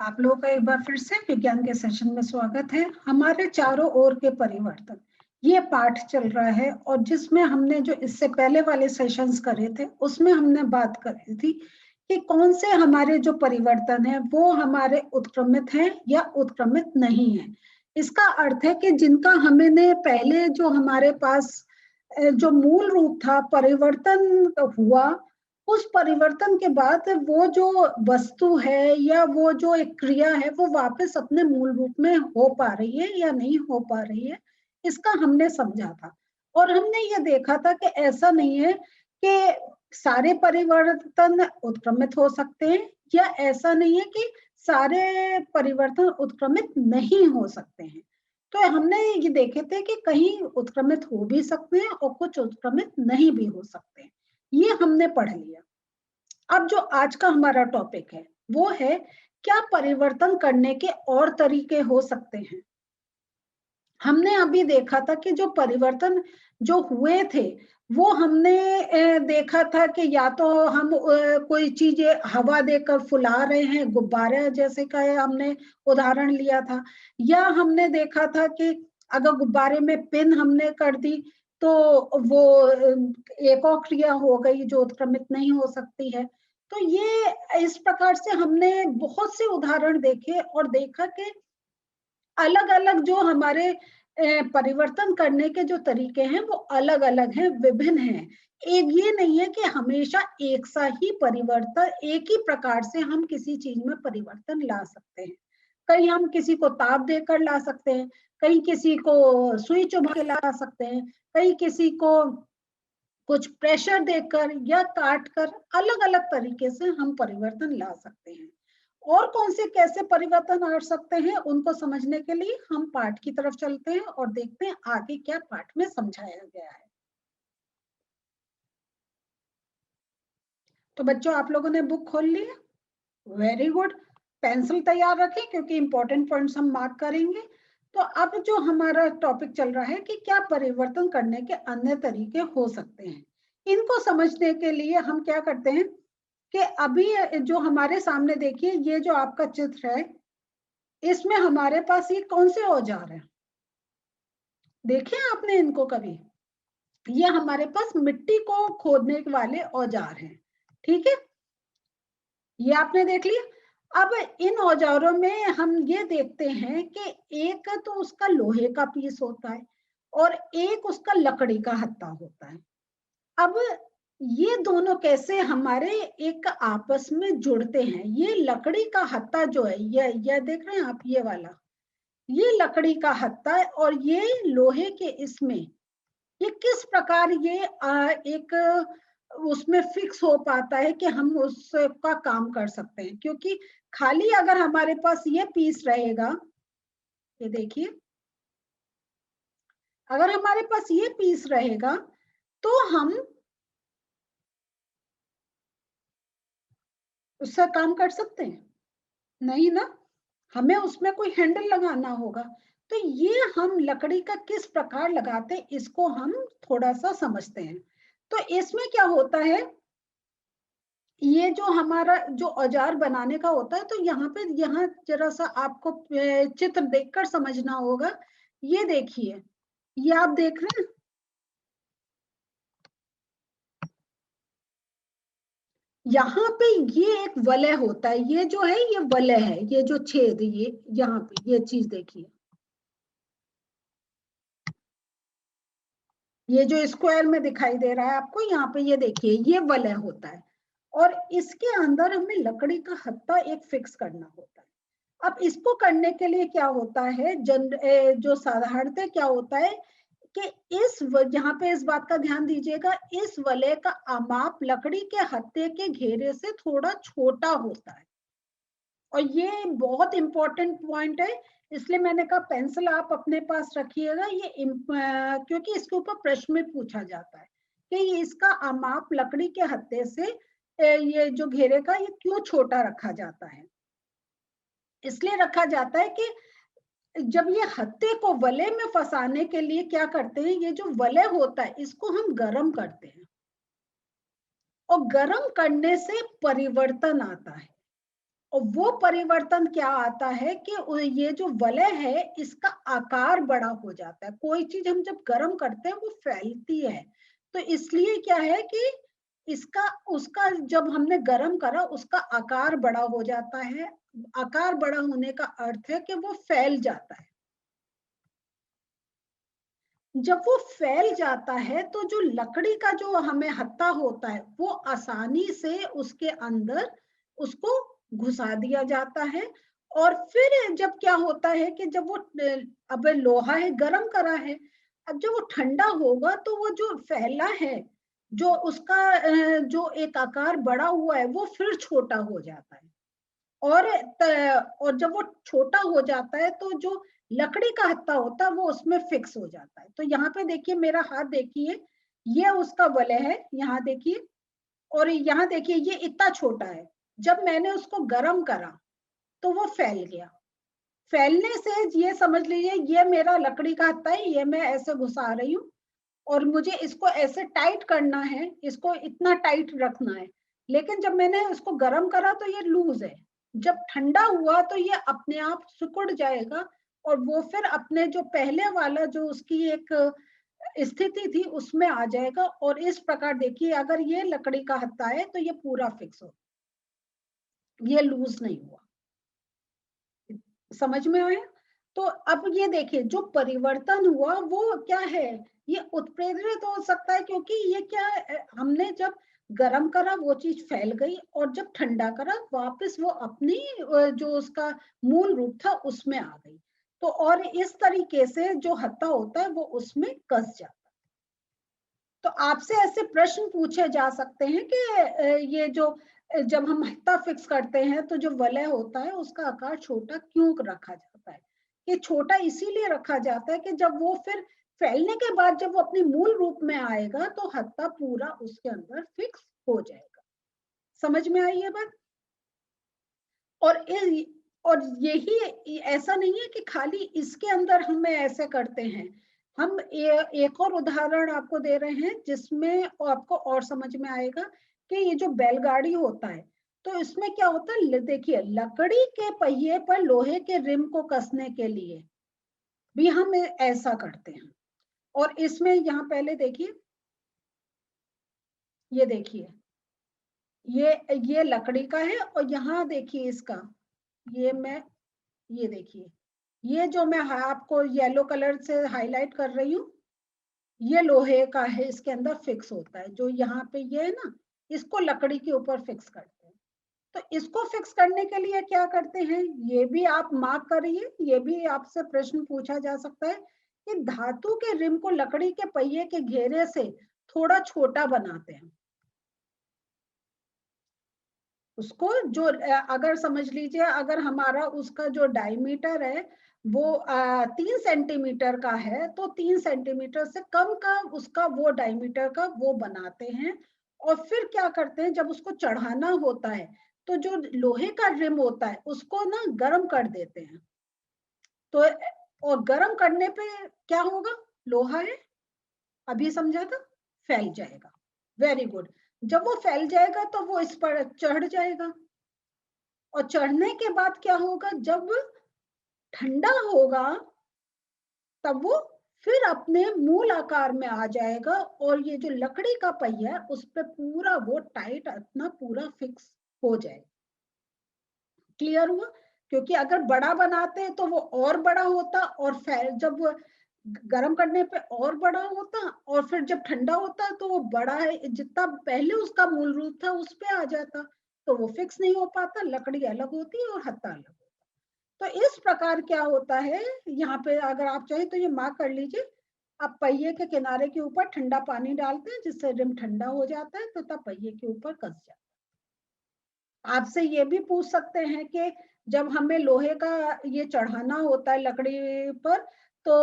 आप लोगों का एक बार फिर से विज्ञान के सेशन में स्वागत है। हमारे चारों ओर के परिवर्तन ये पाठ चल रहा है और जिसमें हमने जो इससे पहले वाले सेशंस करे थे उसमें हमने बात करी थी कि कौन से हमारे जो परिवर्तन है वो हमारे उत्क्रमित हैं या उत्क्रमित नहीं है। इसका अर्थ है कि जिनका हमने पहले जो हमारे पास जो मूल रूप था परिवर्तन हुआ, उस परिवर्तन के बाद वो जो वस्तु है या वो जो एक क्रिया है वो वापस अपने मूल रूप में हो पा रही है या नहीं हो पा रही है, इसका हमने समझा था। और हमने ये देखा था कि ऐसा नहीं है कि सारे परिवर्तन उत्क्रमित हो सकते हैं या ऐसा नहीं है कि सारे परिवर्तन उत्क्रमित नहीं हो सकते हैं। तो हमने ये देखे थे कि कहीं उत्क्रमित हो भी सकते हैं और कुछ उत्क्रमित नहीं भी हो सकते हैं, ये हमने पढ़ लिया। अब जो आज का हमारा टॉपिक है वो है क्या परिवर्तन करने के और तरीके हो सकते हैं। हमने अभी देखा था कि जो परिवर्तन जो हुए थे वो हमने देखा था कि या तो हम कोई चीज हवा देकर फुला रहे हैं, गुब्बारे जैसे का हमने उदाहरण लिया था, या हमने देखा था कि अगर गुब्बारे में पिन हमने कर दी तो वो एक और क्रिया हो गई जो उत्क्रमित नहीं हो सकती है। तो ये इस प्रकार से हमने बहुत से उदाहरण देखे और देखा कि अलग अलग जो हमारे परिवर्तन करने के जो तरीके हैं वो अलग अलग हैं, विभिन्न हैं। एक ये नहीं है कि हमेशा एक सा ही परिवर्तन, एक ही प्रकार से हम किसी चीज में परिवर्तन ला सकते हैं। कहीं हम किसी को ताप देकर ला सकते हैं, कहीं किसी को सुई चुभा के ला सकते हैं, कहीं किसी को कुछ प्रेशर देकर या काट कर, अलग अलग तरीके से हम परिवर्तन ला सकते हैं। और कौन से कैसे परिवर्तन आ सकते हैं उनको समझने के लिए हम पाठ की तरफ चलते हैं और देखते हैं आगे क्या पाठ में समझाया गया है। तो बच्चों आप लोगों ने बुक खोल ली है? Very good. पेंसिल तैयार रखें क्योंकि इंपॉर्टेंट पॉइंट्स हम मार्क करेंगे। तो अब जो हमारा टॉपिक चल रहा है कि क्या परिवर्तन करने के अन्य तरीके हो सकते हैं, इनको समझने के लिए हम क्या करते हैं कि अभी जो हमारे सामने देखिए ये जो आपका चित्र है इसमें हमारे पास ये कौन से औजार हैं, देखे आपने इनको कभी? ये हमारे पास मिट्टी को खोदने वाले औजार हैं, ठीक है, ये आपने देख लिया। अब इन औजारों में हम ये देखते हैं कि एक तो उसका लोहे का पीस होता है और एक उसका लकड़ी का हत्था होता है। अब ये दोनों कैसे हमारे एक आपस में जुड़ते हैं? ये लकड़ी का हत्था जो है, ये देख रहे हैं आप, ये वाला, ये लकड़ी का हत्था है और ये लोहे के इसमें, ये किस प्रकार ये एक उसमें फिक्स हो पाता है कि हम उसका काम कर सकते हैं। क्योंकि खाली अगर हमारे पास ये पीस रहेगा, ये देखिए, अगर हमारे पास ये पीस रहेगा तो हम उससे काम कर सकते हैं? नहीं ना, हमें उसमें कोई हैंडल लगाना होगा। तो ये हम लकड़ी का किस प्रकार लगाते हैं इसको हम थोड़ा सा समझते हैं। तो इसमें क्या होता है, ये जो हमारा जो औजार बनाने का होता है, तो यहाँ जरा सा आपको चित्र देखकर समझना होगा। ये देखिए, ये आप देख रहे हैं, यहाँ पे ये एक वलय होता है, ये जो है ये वलय है, ये जो छेद, ये यहाँ पे ये चीज देखिए, ये जो स्क्वायर में दिखाई दे रहा है आपको, यहाँ पे ये देखिए ये वलय होता है और इसके अंदर हमें लकड़ी का हत्था एक फिक्स करना होता है। अब इसको करने के लिए क्या होता है, जो साधारणतः क्या होता है कि यहाँ पे इस बात का ध्यान दीजिएगा, इस वलय का माप लकड़ी के हत्थे के घेरे से थोड़ा छोटा होता है और ये बहुत इंपॉर्टेंट पॉइंट है। इसलिए मैंने कहा पेंसिल आप अपने पास रखिएगा, ये क्योंकि इसके ऊपर प्रश्न में पूछा जाता है कि ये इसका माप लकड़ी के हत्थे से ये जो घेरे का ये क्यों छोटा रखा जाता है। इसलिए रखा जाता है कि जब ये हत्थे को वलय में फंसाने के लिए क्या करते हैं, ये जो वलय होता है इसको हम गर्म करते हैं और गर्म करने से परिवर्तन आता है। और वो परिवर्तन क्या आता है कि ये जो वलय है इसका आकार बड़ा हो जाता है। कोई चीज हम जब गर्म करते हैं वो फैलती है, तो इसलिए क्या है कि इसका उसका जब हमने गर्म करा उसका आकार बड़ा हो जाता है। आकार बड़ा होने का अर्थ है कि वो फैल जाता है। जब वो फैल जाता है तो जो लकड़ी का जो हमें हत्था होता है वो आसानी से उसके अंदर उसको घुसा दिया जाता है। और फिर जब क्या होता है कि जब वो अब लोहा है गरम करा है, अब जब वो ठंडा होगा तो वो जो फैला है, जो उसका जो एक आकार बड़ा हुआ है वो फिर छोटा हो जाता है। और और जब वो छोटा हो जाता है तो जो लकड़ी का हत्था होता है वो उसमें फिक्स हो जाता है। तो यहाँ पे देखिए मेरा हाथ देखिए, ये उसका वलय है, यहाँ देखिए, और यहाँ देखिए ये इतना छोटा है। जब मैंने उसको गर्म करा तो वो फैल गया। फैलने से ये समझ लीजिए ये मेरा लकड़ी का हत्था है, ये मैं ऐसे घुसा रही हूँ और मुझे इसको ऐसे टाइट करना है, इसको इतना टाइट रखना है। लेकिन जब मैंने इसको गर्म करा तो ये लूज है। जब ठंडा हुआ तो ये अपने आप सिकुड़ जाएगा और वो फिर अपने जो पहले वाला जो उसकी एक स्थिति थी उसमें आ जाएगा। और इस प्रकार देखिए अगर ये लकड़ी का हत्था है तो ये पूरा फिक्स हो, ये लूज नहीं हुआ। समझ में आया? तो अब ये देखिए जो परिवर्तन हुआ वो क्या है, ये उत्प्रेरित हो सकता है क्योंकि ये क्या है, हमने जब गरम करा वो चीज फैल गई और जब ठंडा करा वापस वो अपनी जो उसका मूल रूप था उसमें आ गई। तो और इस तरीके से जो हत्था होता है वो उसमें कस जाता है। तो आपसे ऐसे प्रश्न पूछे जा सकते हैं कि ये जो जब हम हत्था फिक्स करते हैं तो जो वलय होता है उसका आकार छोटा क्यों रखा जाता है? ये छोटा इसीलिए रखा जाता है कि जब वो फिर फैलने के बाद जब वो अपने मूल रूप में आएगा तो हत्था पूरा उसके अंदर फिक्स हो जाएगा। समझ में आई ये बात? और और यही ऐसा नहीं है कि खाली इसके अंदर हम ऐसे करते हैं। हम एक और उदाहरण आपको दे रहे हैं जिसमें आपको और समझ में आएगा कि ये जो बैलगाड़ी होता है तो इसमें क्या होता है, देखिए लकड़ी के पहिए पर लोहे के रिम को कसने के लिए भी हम ऐसा करते हैं। और इसमें यहाँ पहले देखिए, ये देखिए ये लकड़ी का है और यहाँ देखिए इसका, ये मैं, ये देखिए ये जो मैं आपको येलो कलर से हाईलाइट कर रही हूँ ये लोहे का है, इसके अंदर फिक्स होता है। जो यहाँ पे ये है ना, इसको लकड़ी के ऊपर फिक्स करते हैं। तो इसको फिक्स करने के लिए क्या करते हैं, ये भी आप मार्क करिए, ये भी आपसे प्रश्न पूछा जा सकता है कि धातु के रिम को लकड़ी के पहिए के घेरे से थोड़ा छोटा बनाते हैं। उसको जो अगर समझ लीजिए अगर हमारा उसका जो डायमीटर है वो 3 सेंटीमीटर का है तो 3 सेंटीमीटर से कम का उसका वो डायमीटर का वो बनाते हैं। और फिर क्या करते हैं जब उसको चढ़ाना होता है तो जो लोहे का रिम होता है उसको ना गर्म कर देते हैं। तो और गर्म करने पे क्या होगा, लोहा है अभी समझा था, फैल जाएगा। Very good. जब वो फैल जाएगा तो वो इस पर चढ़ जाएगा और चढ़ने के बाद क्या होगा, जब ठंडा होगा तब वो फिर अपने मूल आकार में आ जाएगा और ये जो लकड़ी का पहिया है उस पे पूरा वो टाइट अपना पूरा फिक्स हो जाएगा। क्लियर हुआ? क्योंकि अगर बड़ा बनाते हैं तो वो और बड़ा होता और फिर जब वो गर्म करने पे और बड़ा होता और फिर जब ठंडा होता तो वो बड़ा है जितना पहले उसका मूल रूप था उस पे आ जाता। तो वो फिक्स नहीं हो पाता, लकड़ी अलग होती है और हत्था अलग। तो इस प्रकार क्या होता है, यहाँ पे अगर आप चाहे तो ये मार्क कर लीजिए, आप पहिए के किनारे के ऊपर ठंडा पानी डालते हैं जिससे रिम ठंडा हो जाता है तो तब पहिए के ऊपर कस जाता है। आपसे ये भी पूछ सकते हैं कि जब हमें लोहे का ये चढ़ाना होता है लकड़ी पर तो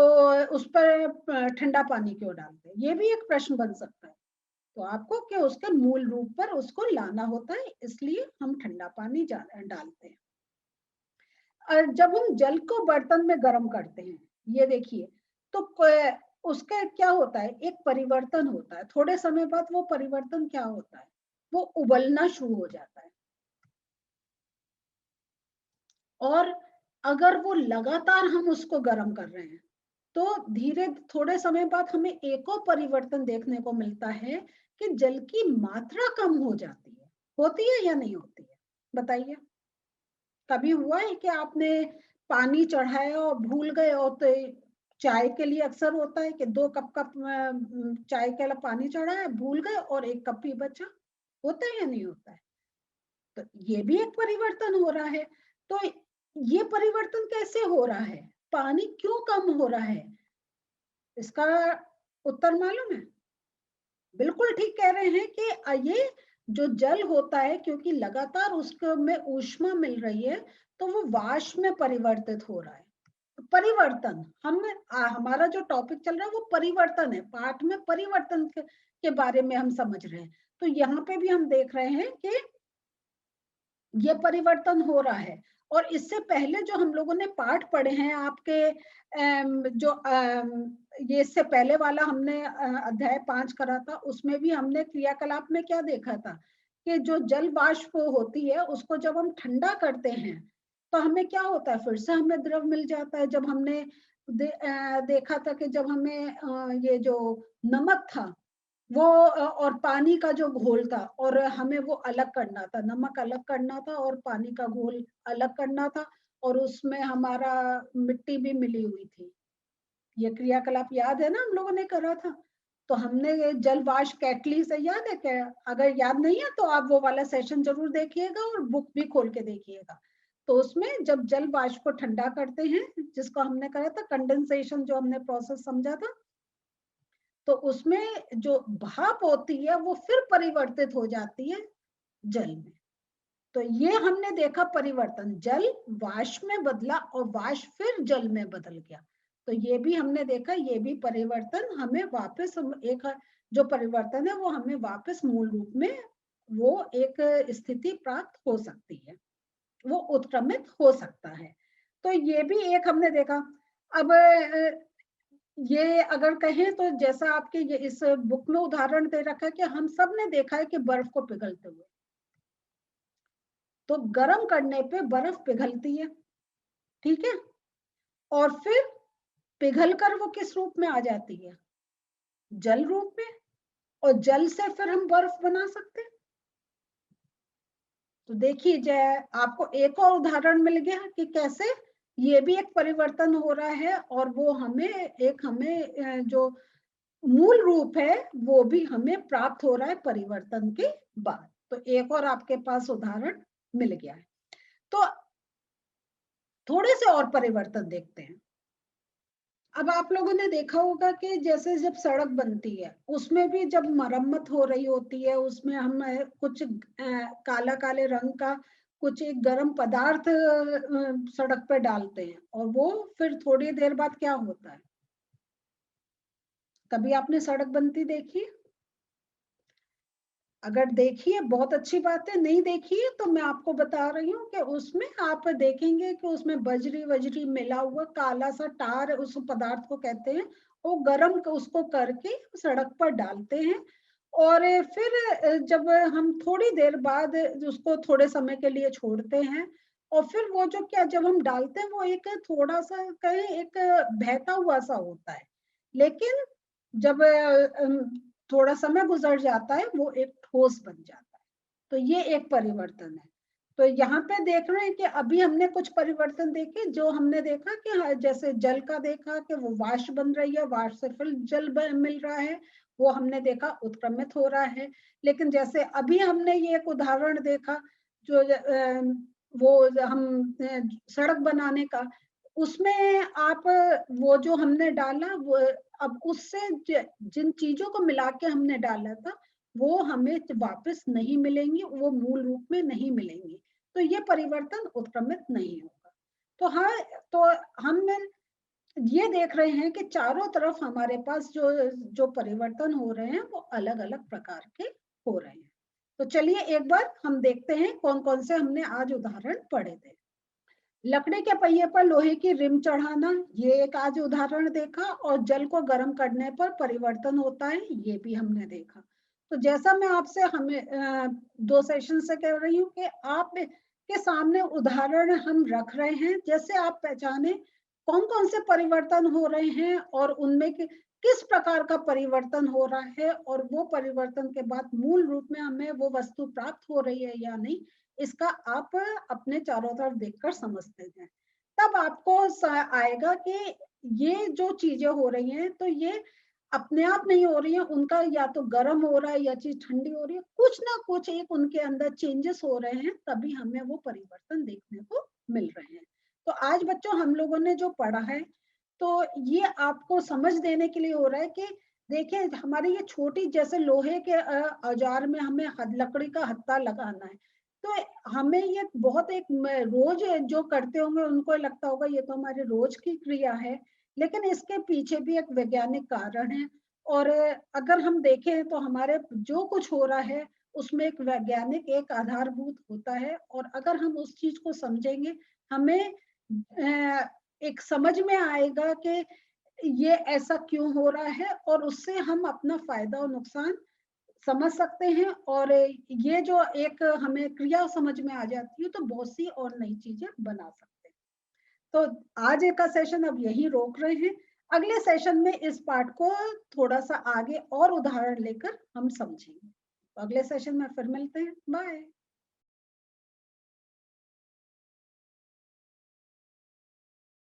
उस पर ठंडा पानी क्यों डालते हैं, ये भी एक प्रश्न बन सकता है। तो आपको कि उसके मूल रूप पर उसको लाना होता है इसलिए हम ठंडा पानी डालते हैं। और जब हम जल को बर्तन में गर्म करते हैं, ये देखिए, तो उसका क्या होता है, एक परिवर्तन होता है। थोड़े समय बाद वो परिवर्तन क्या होता है, वो उबलना शुरू हो जाता है। और अगर वो लगातार हम उसको गर्म कर रहे हैं तो धीरे थोड़े समय बाद हमें एक और परिवर्तन देखने को मिलता है कि जल की मात्रा कम हो जाती है। होती है या नहीं होती है, बताइए। कभी हुआ है कि आपने पानी चढ़ाया और भूल गए? और तो चाय के लिए अक्सर होता है कि 2 कप चाय के लिए पानी चढ़ाया, भूल गए और 1 कप ही बचा। होता है या नहीं होता है? तो ये भी एक परिवर्तन हो रहा है। तो ये परिवर्तन कैसे हो रहा है? पानी क्यों कम हो रहा है? इसका उत्तर मालूम है? बिल्कुल ठीक कह रहे हैं कि ये जो जल होता है, क्योंकि लगातार उसको में ऊष्मा मिल रही है, तो वो वाष्प में परिवर्तित हो रहा है। परिवर्तन हमारा जो टॉपिक चल रहा है वो परिवर्तन है। पाठ में परिवर्तन के बारे में हम समझ रहे हैं। तो यहाँ पे भी हम देख रहे हैं कि ये परिवर्तन हो रहा है। और इससे पहले जो हम लोगों ने पाठ पढ़े हैं आपके ये इससे पहले वाला हमने अध्याय 5 करा था, उसमें भी हमने क्रियाकलाप में क्या देखा था कि जो जल वाष्प होती है उसको जब हम ठंडा करते हैं तो हमें क्या होता है, फिर से हमें द्रव मिल जाता है। जब हमने देखा था कि जब हमें ये जो नमक था वो और पानी का जो घोल था और हमें वो अलग करना था, नमक अलग करना था और पानी का घोल अलग करना था, और उसमें हमारा मिट्टी भी मिली हुई थी। ये क्रियाकलाप याद है ना, हम लोगों ने करा था। तो हमने ये जल वाष्प केटली से याद है क्या? अगर याद नहीं है तो आप वो वाला सेशन जरूर देखिएगा और बुक भी खोल के देखिएगा। तो उसमें जब जल वाष्प को ठंडा करते हैं, जिसको हमने करा था कंडेंसेशन, जो हमने प्रोसेस समझा था, तो उसमें जो भाप होती है वो फिर परिवर्तित हो जाती है जल में। तो ये हमने देखा परिवर्तन, जल वाष्प में बदला और वाष्प फिर जल में बदल गया। तो ये भी हमने देखा, ये भी परिवर्तन हमें वापस एक जो परिवर्तन है वो हमें वापस मूल रूप में वो एक स्थिति प्राप्त हो सकती है, वो उत्क्रमित हो सकता है। तो ये भी एक हमने देखा। अब ये अगर कहें तो जैसा आपके ये इस बुक में उदाहरण दे रखा है कि हम सब ने देखा है कि बर्फ को पिघलते हुए, तो गर्म करने पे बर्फ पिघलती है, ठीक है, और फिर पिघलकर वो किस रूप में आ जाती है? जल रूप में। और जल से फिर हम बर्फ बना सकते हैं। तो देखिए जय, आपको एक और उदाहरण मिल गया कि कैसे ये भी एक परिवर्तन हो रहा है और वो हमें जो मूल रूप है वो भी हमें प्राप्त हो रहा है परिवर्तन के बाद। तो एक और आपके पास उदाहरण मिल गया है। तो थोड़े से और परिवर्तन देखते हैं। अब आप लोगों ने देखा होगा कि जैसे जब सड़क बनती है उसमें भी जब मरम्मत हो रही होती है, उसमें हम कुछ काला काले रंग का कुछ एक गर्म पदार्थ सड़क पे डालते हैं और वो फिर थोड़ी देर बाद क्या होता है? कभी आपने सड़क बनती देखी? अगर देखिए बहुत अच्छी बात है, नहीं देखिए तो मैं आपको बता रही हूँ कि उसमें आप देखेंगे कि उसमें बजरी वजरी मिला हुआ काला सा टार उस पदार्थ को कहते हैं, वो गर्म उसको करके सड़क पर डालते हैं। और फिर जब हम थोड़ी देर बाद उसको थोड़े समय के लिए छोड़ते हैं और फिर वो जो क्या जब हम डालते हैं वो एक थोड़ा सा कहें एक बहता हुआ सा होता है, लेकिन जब थोड़ा समय गुजर जाता है वो एक ठोस बन जाता है। तो ये एक परिवर्तन है। तो यहाँ पे देख रहे हैं कि अभी हमने कुछ परिवर्तन देखे, जो हमने देखा कि जैसे जल का देखा कि वो वाष्प बन रही है, वाष्प से फिर जल मिल रहा है, वो हमने देखा उत्क्रमित हो रहा है। लेकिन जैसे अभी हमने ये एक उदाहरण देखा जो वो हम सड़क बनाने का, उसमें आप वो जो हमने डाला वो अब उससे जिन चीजों को मिला के हमने डाला था वो हमें वापस नहीं मिलेंगी, वो मूल रूप में नहीं मिलेंगी। तो ये परिवर्तन उत्क्रमित नहीं होगा। तो हाँ, तो हम ये देख रहे हैं कि चारों तरफ हमारे पास जो जो परिवर्तन हो रहे हैं वो अलग अलग प्रकार के हो रहे हैं। तो चलिए एक बार हम देखते हैं कौन कौन से हमने आज उदाहरण पढ़े थे। लकड़ी के पहिए पर लोहे की रिम चढ़ाना, ये एक आज उदाहरण देखा। और जल को गर्म करने पर परिवर्तन होता है, ये भी हमने देखा। तो जैसा मैं आपसे हमें 2 सेशन से कह रही हूँ कि आप के सामने उदाहरण हम रख रहे हैं, जैसे आप पहचाने कौन कौन से परिवर्तन हो रहे हैं और उनमें किस प्रकार का परिवर्तन हो रहा है, और वो परिवर्तन के बाद मूल रूप में हमें वो वस्तु प्राप्त हो रही है या नहीं, इसका आप अपने चारों तरफ देखकर समझते हैं। तब आपको आएगा कि ये जो चीजें हो रही हैं तो ये अपने आप नहीं हो रही है, उनका या तो गर्म हो रहा है या चीज ठंडी हो रही है, कुछ ना कुछ एक उनके अंदर चेंजेस हो रहे हैं, तभी हमें वो परिवर्तन देखने को मिल रहे हैं। तो आज बच्चों हम लोगों ने जो पढ़ा है, तो ये आपको समझ देने के लिए हो रहा है कि देखिए हमारी ये छोटी जैसे लोहे के औजार में हमें लकड़ी का हत्था लगाना है, तो हमें ये बहुत एक रोज जो करते होंगे उनको लगता होगा ये तो हमारे रोज की क्रिया है, लेकिन इसके पीछे भी एक वैज्ञानिक कारण है। और अगर हम देखें तो हमारे जो कुछ हो रहा है उसमें एक वैज्ञानिक एक आधारभूत होता है, और अगर हम उस चीज को समझेंगे, हमें एक समझ में आएगा कि ये ऐसा क्यों हो रहा है, और उससे हम अपना फायदा और नुकसान समझ सकते हैं। और ये जो एक हमें क्रिया समझ में आ जाती है तो बहुत सी और नई चीजें बना सकते हैं। तो आज का सेशन अब यही रोक रहे हैं, अगले सेशन में इस पार्ट को थोड़ा सा आगे और उदाहरण लेकर हम समझेंगे। तो अगले सेशन में फिर मिलते हैं, बाय।